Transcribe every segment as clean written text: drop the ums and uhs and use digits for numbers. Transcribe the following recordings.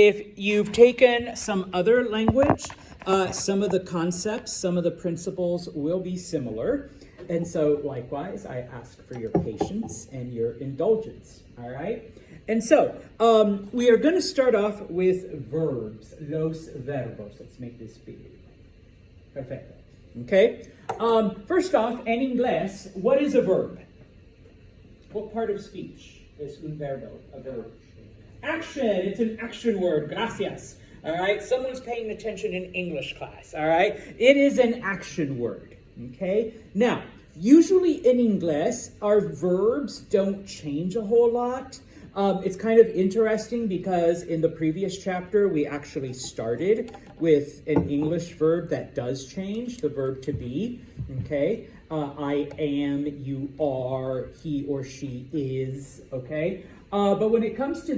If you've taken some other language, some of the concepts, some of the principles will be similar. And so likewise, I ask for your patience and your indulgence, all right? And so we are going to start off with verbs, los verbos. Let's make this big. Perfecto. Okay? First off, in English, what is a verb? What part of speech is un verbo, a verb? Action. It's an action word. Gracias. All right? Someone's paying attention in English class. All right? It is an action word. Okay? Now, usually in English, our verbs don't change a whole lot. It's kind of interesting because in the previous chapter, we actually started with an English verb that does change, the verb to be. Okay? I am, you are, he or she is. Okay? But when it comes to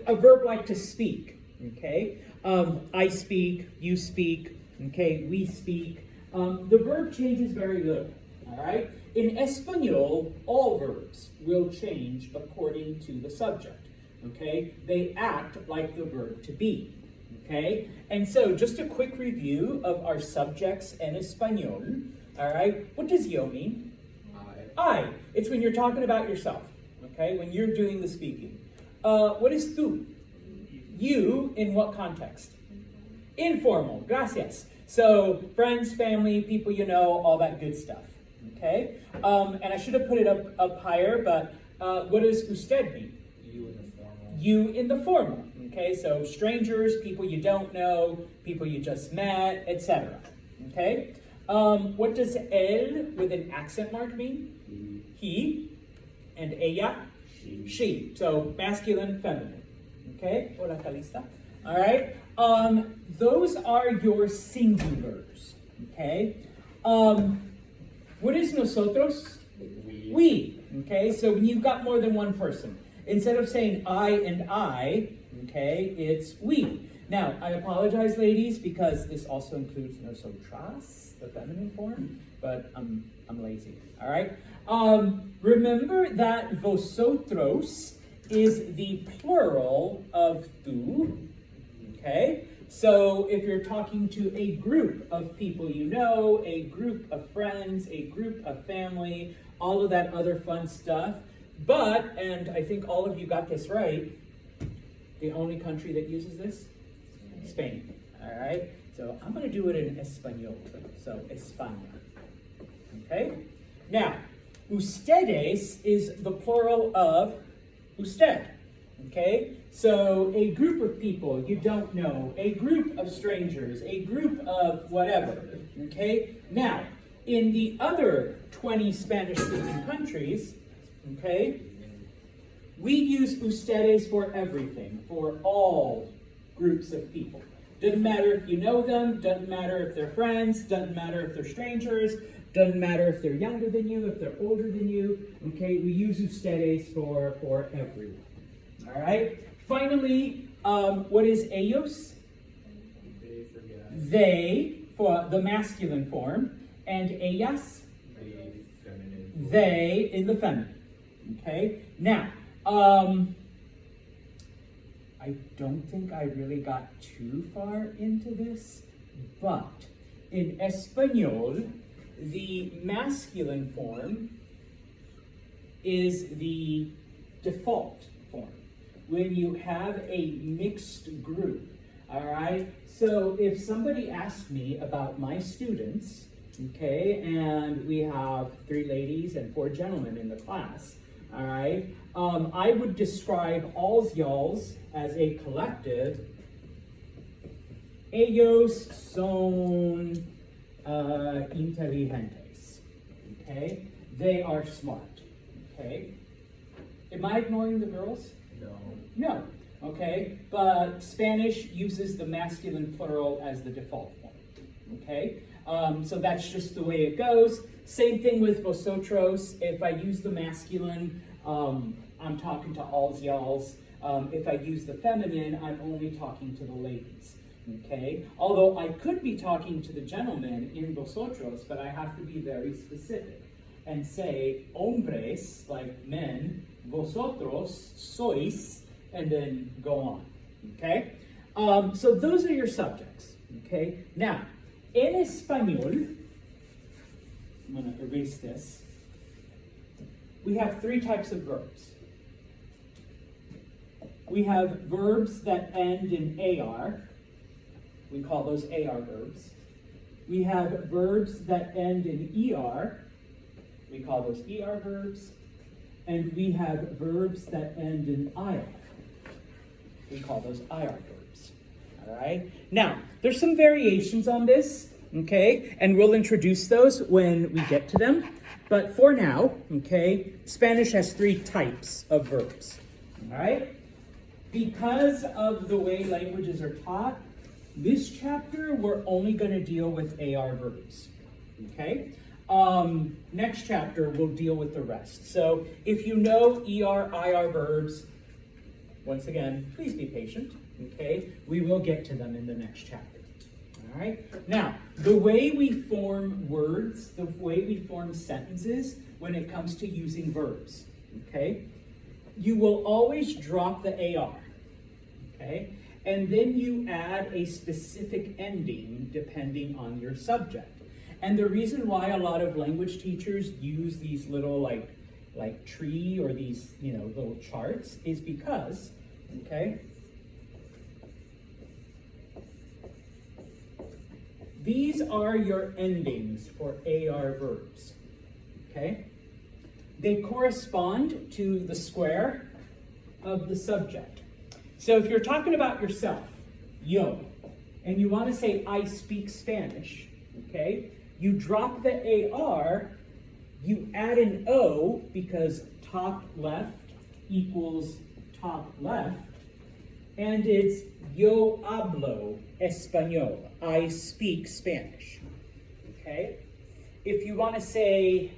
a verb like to speak, okay, I speak, you speak, okay, we speak, the verb changes very little, all right? In Espanol, all verbs will change according to the subject, okay? They act like the verb to be, okay? And so just a quick review of our subjects in Espanol, all right? What does yo mean? I. It's when you're talking about yourself. Okay, when you're doing the speaking. What is tú? You in what context? Informal. Gracias. So friends, family, people you know, all that good stuff. Okay? And I should have put it up higher, but what does usted mean? You in the formal. You in the formal. Okay, so strangers, people you don't know, people you just met, etc. Okay? What does él with an accent mark mean? He. And ella, she. So masculine, feminine. Okay? Hola, Calista. All right? Those are your singulars. Okay? What is nosotros? We. Okay? So when you've got more than one person, instead of saying I and I, okay, it's we. Now, I apologize, ladies, because this also includes nosotras, the feminine form, but I'm lazy. All right? Remember that vosotros is the plural of tú, okay? So if you're talking to a group of people you know, a group of friends, a group of family, all of that other fun stuff, but, and I think all of you got this right, the only country that uses this? Spain, all right? So I'm going to do it in Espanol, so España, okay? Now, ustedes is the plural of usted, okay? So a group of people you don't know, a group of strangers, a group of whatever, okay? Now, in the other 20 Spanish-speaking countries, okay, we use ustedes for everything, for all groups of people. Doesn't matter if you know them, doesn't matter if they're friends, doesn't matter if they're strangers, doesn't matter if they're younger than you, if they're older than you, okay? We use ustedes for everyone, all right? Finally, what is ellos? They, for the masculine form, and ellas? They in the feminine, okay? Now, I don't think I really got too far into this, but in Espanol, the masculine form is the default form when you have a mixed group, all right? So if somebody asked me about my students, okay, and we have 3 ladies and 4 gentlemen in the class, all right, I would describe alls y'alls as a collective. Ellos son inteligentes, okay? They are smart, okay? Am I ignoring the girls? No. No, okay? But Spanish uses the masculine plural as the default form, okay? So that's just the way it goes. Same thing with vosotros. If I use the masculine, I'm talking to alls y'alls. If I use the feminine, I'm only talking to the ladies. Okay? Although I could be talking to the gentlemen in vosotros, but I have to be very specific and say hombres, like men, vosotros sois, and then go on. Okay? So those are your subjects, okay? Now, en español, I'm going to erase this. We have three types of verbs. We have verbs that end in AR. We call those AR verbs. We have verbs that end in ER. We call those ER verbs. And we have verbs that end in IR. We call those IR verbs. All right? Now, there's some variations on this, okay? And we'll introduce those when we get to them. But for now, okay, Spanish has three types of verbs. All right? Because of the way languages are taught, this chapter we're only going to deal with AR verbs. Okay? Next chapter we'll deal with the rest. So if you know ER, IR verbs, once again, please be patient. Okay? We will get to them in the next chapter. All right? Now, the way we form words, the way we form sentences when it comes to using verbs, okay? You will always drop the AR, okay? And then you add a specific ending depending on your subject. And the reason why a lot of language teachers use these little like tree or these, little charts is because, okay? These are your endings for AR verbs, okay? They correspond to the square of the subject. So if you're talking about yourself, yo, and you want to say, I speak Spanish, okay? You drop the AR, you add an O because top left equals top left, and it's yo hablo español. I speak Spanish. Okay? If you want to say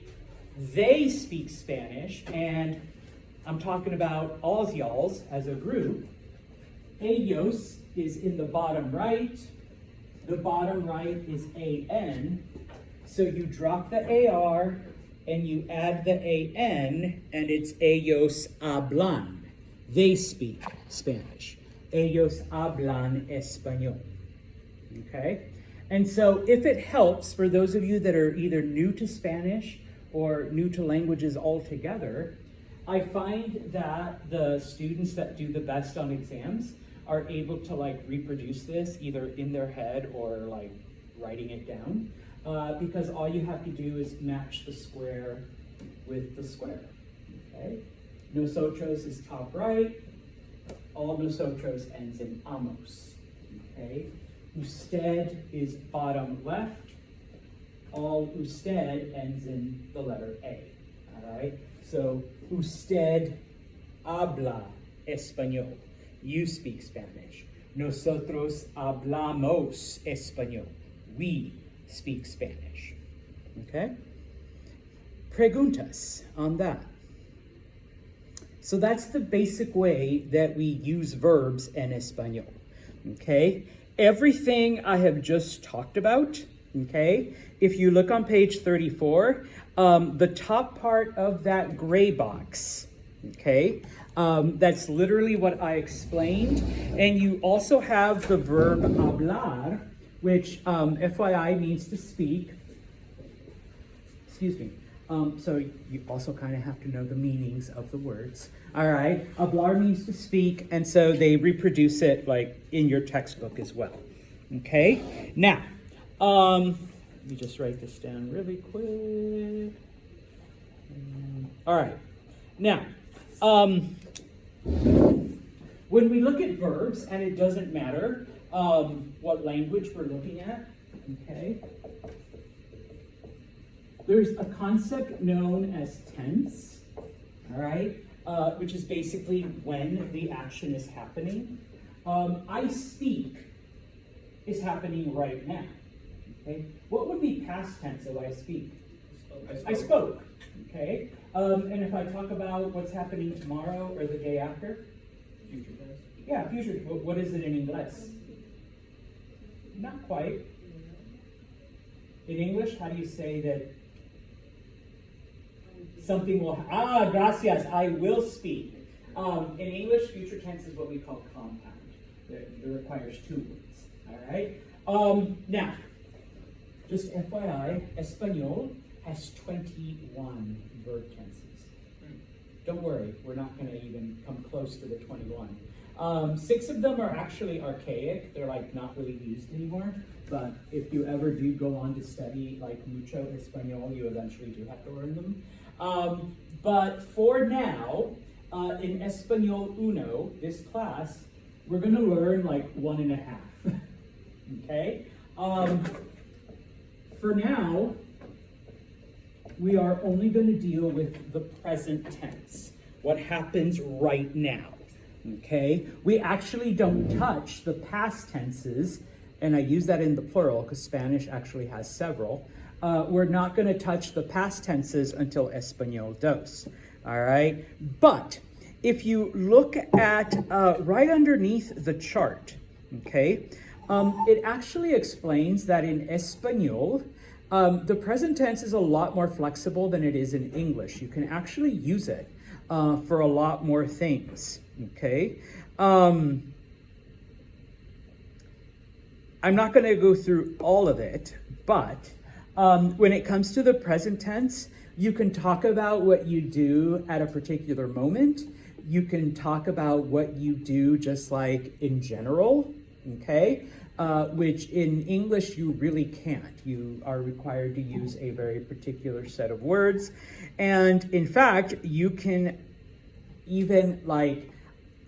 they speak Spanish, and I'm talking about all y'alls as a group, ellos is in the bottom right. The bottom right is AN. So you drop the AR and you add the AN, and it's ellos hablan. They speak Spanish. Ellos hablan español. Okay? And so if it helps for those of you that are either new to Spanish or new to languages altogether, I find that the students that do the best on exams are able to reproduce this either in their head or writing it down, because all you have to do is match the square with the square. Okay? Nosotros is top right. All nosotros ends in amos. Okay? Usted is bottom left. All usted ends in the letter A. All right? So, usted habla español. You speak Spanish. Nosotros hablamos español. We speak Spanish. Okay? Preguntas on that. So that's the basic way that we use verbs en español. Okay? Everything I have just talked about, okay? If you look on page 34, the top part of that gray box, okay? That's literally what I explained. And you also have the verb hablar, which FYI means to speak. Excuse me. So you also kind of have to know the meanings of the words. All right. Hablar means to speak, and so they reproduce it in your textbook as well. Okay. Now, let me just write this down really quick. All right. Now, when we look at verbs, and it doesn't matter what language we're looking at, okay? There's a concept known as tense, all right, which is basically when the action is happening. I speak is happening right now, okay? What would be past tense of I speak? I spoke, okay? And if I talk about what's happening tomorrow or the day after? Future tense. Yeah, future. What is it in English? Not quite. In English, how do you say that something will, gracias, I will speak. In English, future tense is what we call compound. It requires 2 words. All right. Now, just FYI, Espanol has 21 verb tenses. Don't worry, we're not going to even come close to the 21. 6 of them are actually archaic. They're like not really used anymore. But if you ever do go on to study like mucho Espanol, you eventually do have to learn them. But for now, in Espanol Uno, this class, we're going to learn like 1.5. Okay? For now, we are only going to deal with the present tense, what happens right now. Okay? We actually don't touch the past tenses, and I use that in the plural because Spanish actually has several. We're not going to touch the past tenses until Español dos. All right? But if you look at right underneath the chart, okay, it actually explains that in Español, the present tense is a lot more flexible than it is in English. You can actually use it for a lot more things, okay? I'm not going to go through all of it, but when it comes to the present tense, you can talk about what you do at a particular moment. You can talk about what you do just like in general, okay? Which in English you really can't. You are required to use a very particular set of words. And in fact, you can even like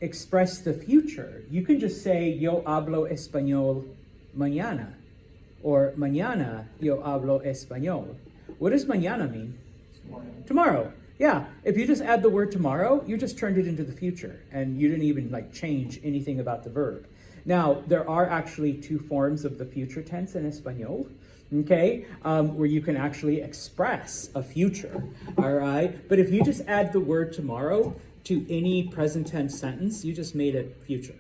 express the future. You can just say, yo hablo español mañana, or mañana yo hablo español. What does mañana mean? Tomorrow. Yeah, if you just add the word tomorrow, you just turned it into the future, and you didn't even like change anything about the verb. Now, there are actually 2 forms of the future tense in Espanol, okay, where you can actually express a future, all right? But if you just add the word tomorrow to any present tense sentence, you just made it future,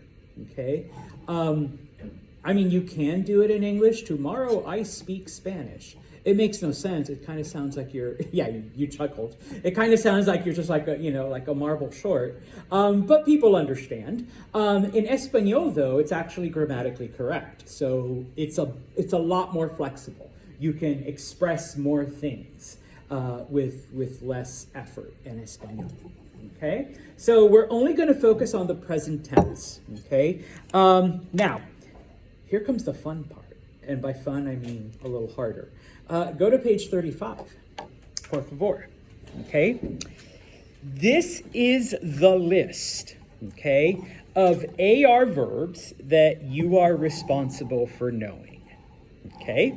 okay? I mean, you can do it in English. Tomorrow I speak Spanish. It makes no sense. It kind of sounds like you're, yeah, you chuckled. It kind of sounds like you're just like a, you know, like a marble short. But people understand. In Espanol, though, it's actually grammatically correct. So it's a lot more flexible. You can express more things with less effort in Espanol. Okay? So we're only going to focus on the present tense. Okay? Now, here comes the fun part. And by fun, I mean a little harder. Go to page 35, por favor, okay? This is the list, okay, of AR verbs that you are responsible for knowing, okay?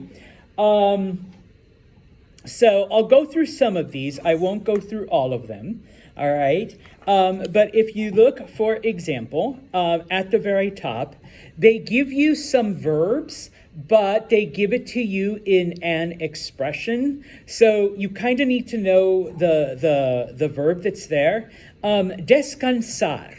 So I'll go through some of these. I won't go through all of them, all right? But if you look, for example, at the very top, they give you some verbs, but they give it to you in an expression. So you kind of need to know the verb that's there. Descansar,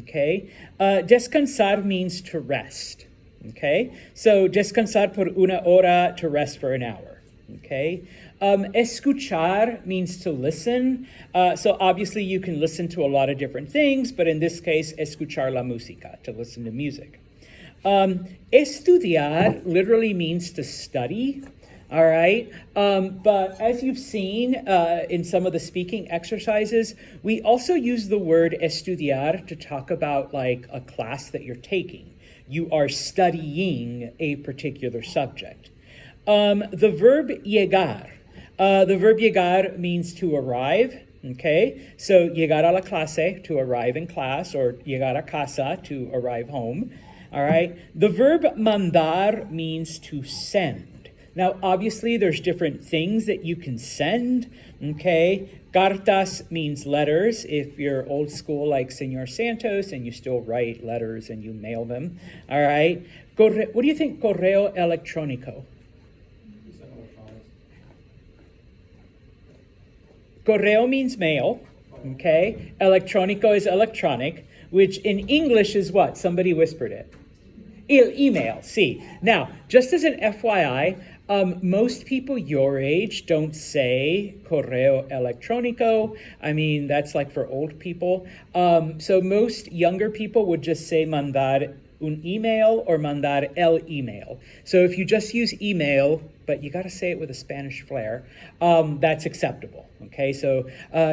okay? Descansar means to rest, okay? So descansar por una hora, to rest for an hour, okay? Escuchar means to listen. So obviously you can listen to a lot of different things, but in this case, escuchar la música, to listen to music. Estudiar literally means to study, all right? But as you've seen in some of the speaking exercises, we also use the word estudiar to talk about like a class that you're taking. You are studying a particular subject. The verb llegar. The verb llegar means to arrive, okay? So llegar a la clase, to arrive in class, or llegar a casa, to arrive home. All right. The verb mandar means to send. Now, obviously, there's different things that you can send. Okay. Cartas means letters. If you're old school like Señor Santos and you still write letters and you mail them. All right. What do you think correo electrónico? Correo means mail. Okay. Electrónico is electronic, which in English is what? Somebody whispered it. Email, see. Now, just as an FYI, most people your age don't say correo electrónico. I mean, that's like for old people. So most younger people would just say mandar un email or mandar el email. So if you just use email, but you got to say it with a Spanish flair, that's acceptable. Okay, so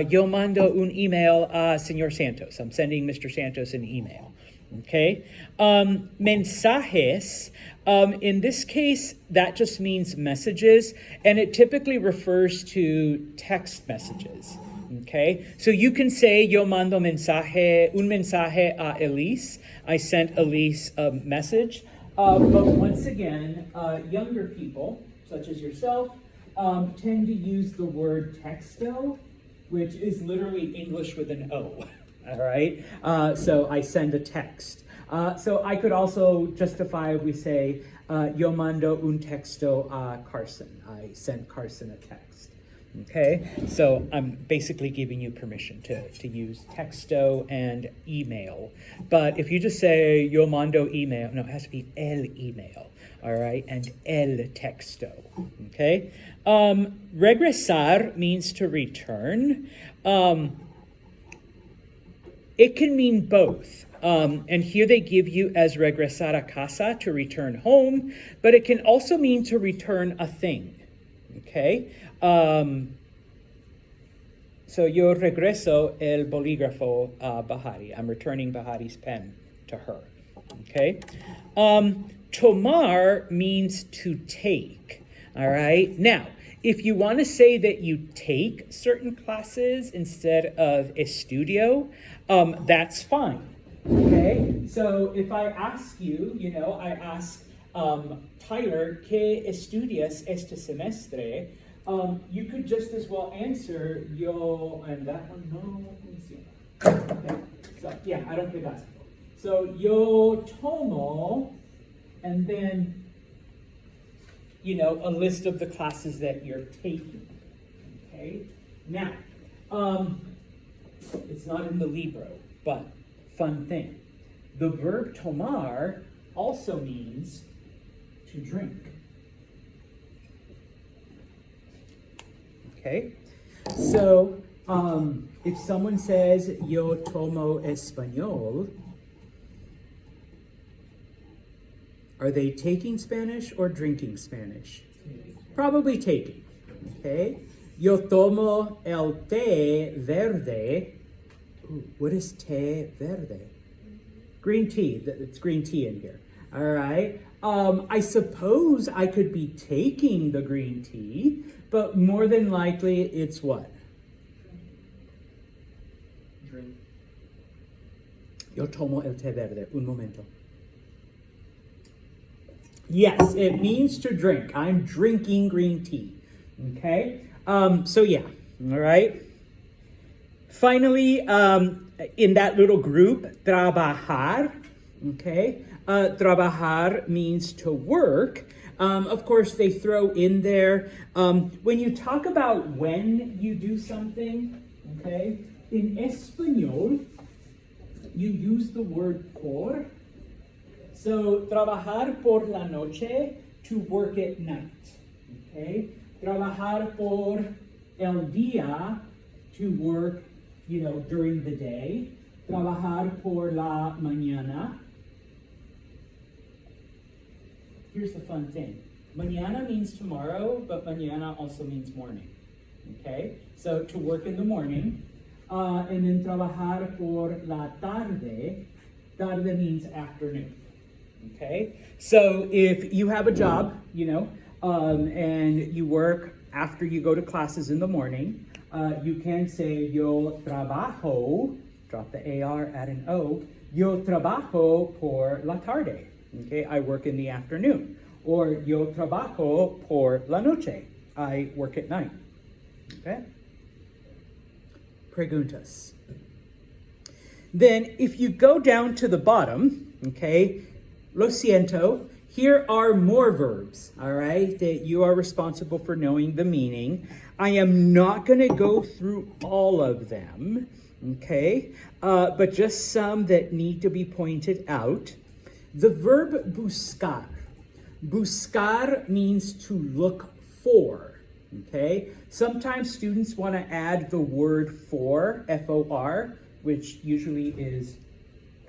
yo mando un email a Señor Santos. I'm sending Mr. Santos an email. Okay, mensajes, in this case, that just means messages, and it typically refers to text messages. Okay, so you can say yo mando un mensaje a Elise. I sent Elise a message. But once again, younger people, such as yourself, tend to use the word texto, which is literally English with an O. All right, so I send a text. So I could also justifiably say, yo mando un texto a Carson. I sent Carson a text. Okay, so I'm basically giving you permission to use texto and email. But if you just say yo mando email, no, it has to be el email. All right, and el texto. Okay, regresar means to return. It can mean both. And here they give you as regresar a casa, to return home, but it can also mean to return a thing. Okay? So yo regreso el bolígrafo a Bahari. I'm returning Bahari's pen to her. Okay? Tomar means to take. All right? Now, if you want to say that you take certain classes instead of estudio, that's fine. Okay, so if I ask you, I ask Tyler, ¿qué estudias este semestre? You could just as well answer yo, and that one, no, let me see. Okay, so yeah, I don't play basketball. So yo tomo, and then, a list of the classes that you're taking. Okay, now, it's not in the libro, but fun thing. The verb tomar also means to drink. Okay? So, if someone says, yo tomo español, are they taking Spanish or drinking Spanish? Probably taking. Okay? Yo tomo el té verde. Ooh, what is té verde? Green tea. It's green tea in here. All right. I suppose I could be taking the green tea, but more than likely it's what? Drink. Yo tomo el té verde. Un momento. Yes, it means to drink. I'm drinking green tea. Okay? So yeah. All right. Finally, in that little group, trabajar, okay? Trabajar means to work. Of course, they throw in there, when you talk about when you do something, okay? In Espanol, you use the word por. So, trabajar por la noche, to work at night, okay? Trabajar por el día, to work during the day. Trabajar por la mañana. Here's the fun thing. Mañana means tomorrow, but mañana also means morning. Okay? So to work in the morning. And then trabajar por la tarde. Tarde means afternoon. Okay? So if you have a job, and you work after you go to classes in the morning, you can say, yo trabajo, drop the AR, add an O, yo trabajo por la tarde. Okay, I work in the afternoon. Or yo trabajo por la noche, I work at night. Okay? Preguntas. Then if you go down to the bottom, okay, lo siento, here are more verbs, all right, that you are responsible for knowing the meaning. I am not going to go through all of them, okay, but just some that need to be pointed out. The verb buscar. Buscar means to look for, okay? Sometimes students want to add the word for, F-O-R, which usually is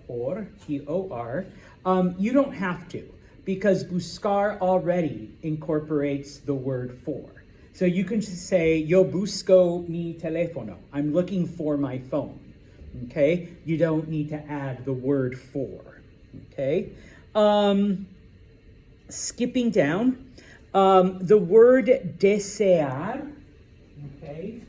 por, T-O-R. You don't have to, because buscar already incorporates the word for. So you can just say, yo busco mi teléfono. I'm looking for my phone. Okay? You don't need to add the word for. Okay? Skipping down, the word desear, okay?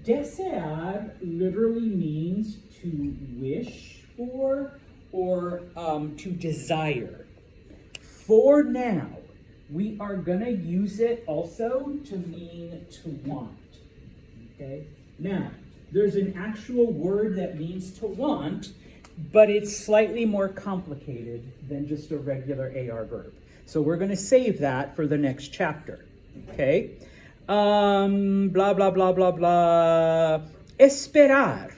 Desear literally means to wish for or to desire. For now, we are gonna use it also to mean to want, okay? Now, there's an actual word that means to want, but it's slightly more complicated than just a regular AR verb. So we're gonna save that for the next chapter, okay? Blah, blah, blah, blah, blah. Esperar,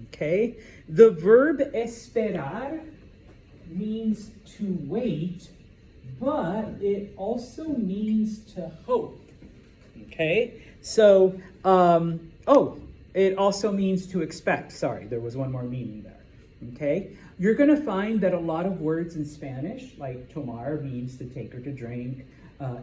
okay? The verb esperar means to wait, but it also means to hope, okay? So, it also means to expect. Sorry, there was one more meaning there, okay? You're gonna find that a lot of words in Spanish, like tomar means to take or to drink,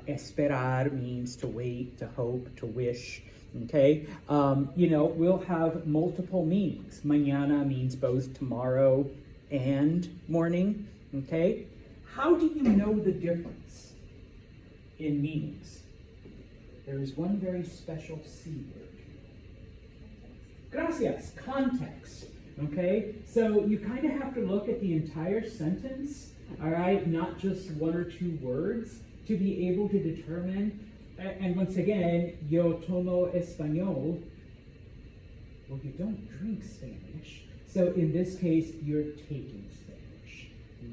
esperar means to wait, to hope, to wish, okay? We'll have multiple meanings. Mañana means both tomorrow and morning, okay? How do you know the difference in meanings? There is one very special C word. Gracias, context, okay? So you kind of have to look at the entire sentence, all right? Not just one or two words to be able to determine. And once again, yo tomo español. Well, you don't drink Spanish. So in this case, you're taking Spanish,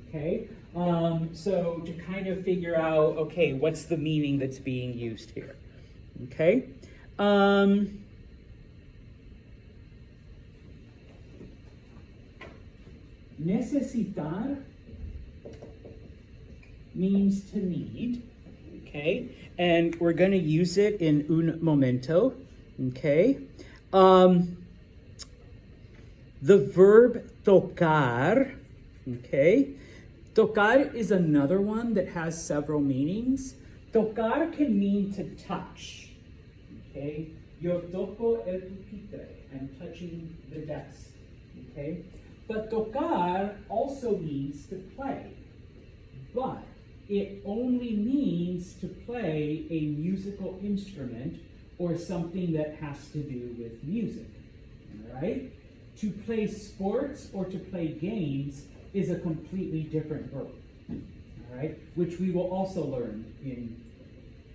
okay? So to kind of figure out, okay, what's the meaning that's being used here, okay? Necesitar means to need, okay? And we're going to use it in un momento, okay? The verb tocar, okay? Tocar is another one that has several meanings. Tocar can mean to touch, okay? Yo toco el pupitre, I'm touching the desk, okay? But tocar also means to play, but it only means to play a musical instrument or something that has to do with music, all right? To play sports or to play games is a completely different verb, all right? Which we will also learn in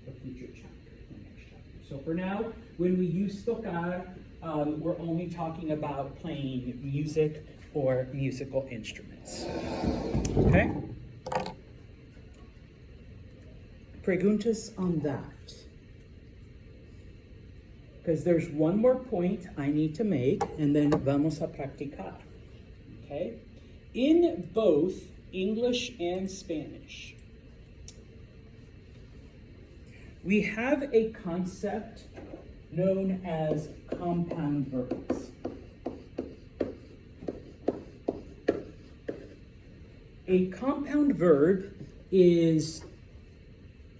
a future chapter, the next chapter. So for now, when we use tocar, we're only talking about playing music or musical instruments, okay? Preguntas on that. Because there's one more point I need to make, and then vamos a practicar, okay? In both English and Spanish, we have a concept known as compound verbs. A compound verb is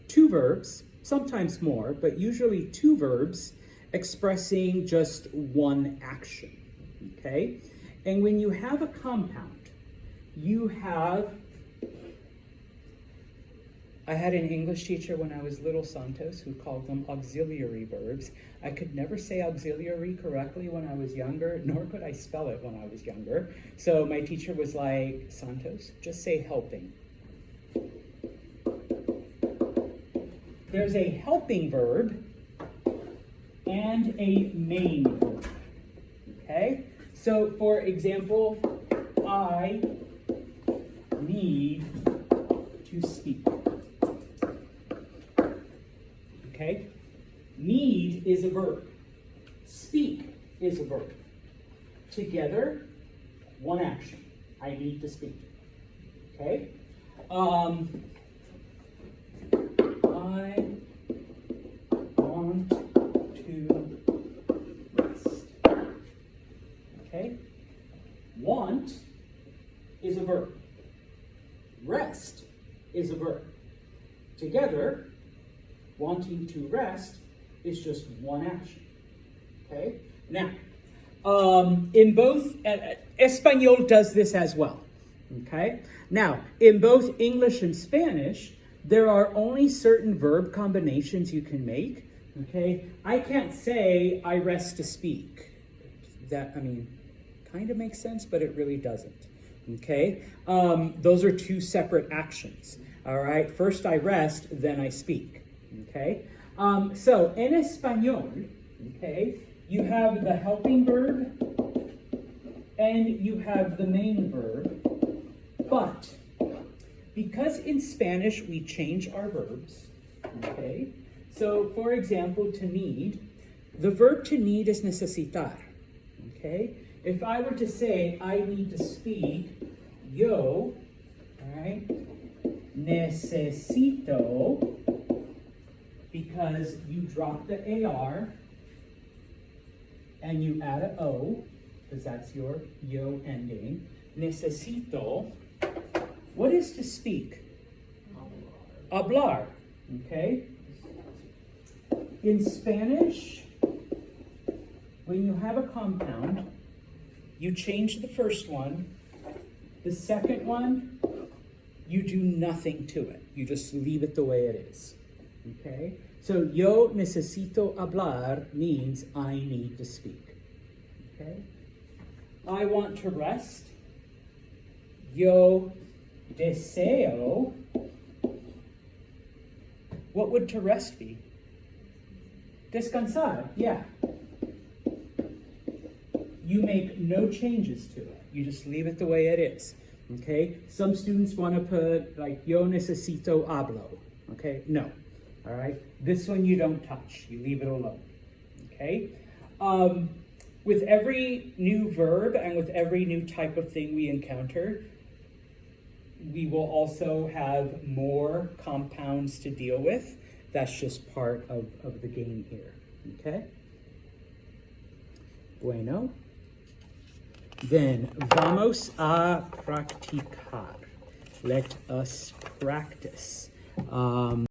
two verbs, sometimes more, but usually two verbs expressing just one action, okay? And when you have a compound, you have, I had an English teacher when I was little, Santos, who called them auxiliary verbs. I could never say auxiliary correctly when I was younger, nor could I spell it when I was younger. So my teacher was like, Santos, just say helping. There's a helping verb and a main verb, okay? So for example, I need to speak. Okay? Need is a verb. Speak is a verb. Together, one action. I need to speak. Okay? I want to rest. Okay? Want is a verb. Together, wanting to rest is just one action. Okay? Now, in both, Espanol does this as well. Okay? Now, in both English and Spanish, there are only certain verb combinations you can make. Okay? I can't say, I rest to speak. That, kind of makes sense, but it really doesn't. Okay? Those are two separate actions. All right? First I rest, then I speak. Okay? So, en Espanol, okay, you have the helping verb and you have the main verb. But because in Spanish we change our verbs, okay? So, for example, to need, the verb to need is necesitar, okay? If I were to say, I need to speak, yo, all right, necesito, because you drop the AR and you add a O, because that's your yo ending. Necesito. What is to speak? Hablar. Okay? In Spanish, when you have a compound, you change the first one. The second one, you do nothing to it. You just leave it the way it is. Okay? So, yo necesito hablar means I need to speak. Okay? I want to rest. Yo deseo. What would to rest be? Descansar, yeah. You make no changes to it. You just leave it the way it is. Okay? Some students want to put like, yo necesito hablo. Okay? No. All right? This one you don't touch. You leave it alone. Okay? With every new verb and with every new type of thing we encounter, we will also have more compounds to deal with. That's just part of the game here. Okay? Bueno. Then, vamos a practicar. Let us practice.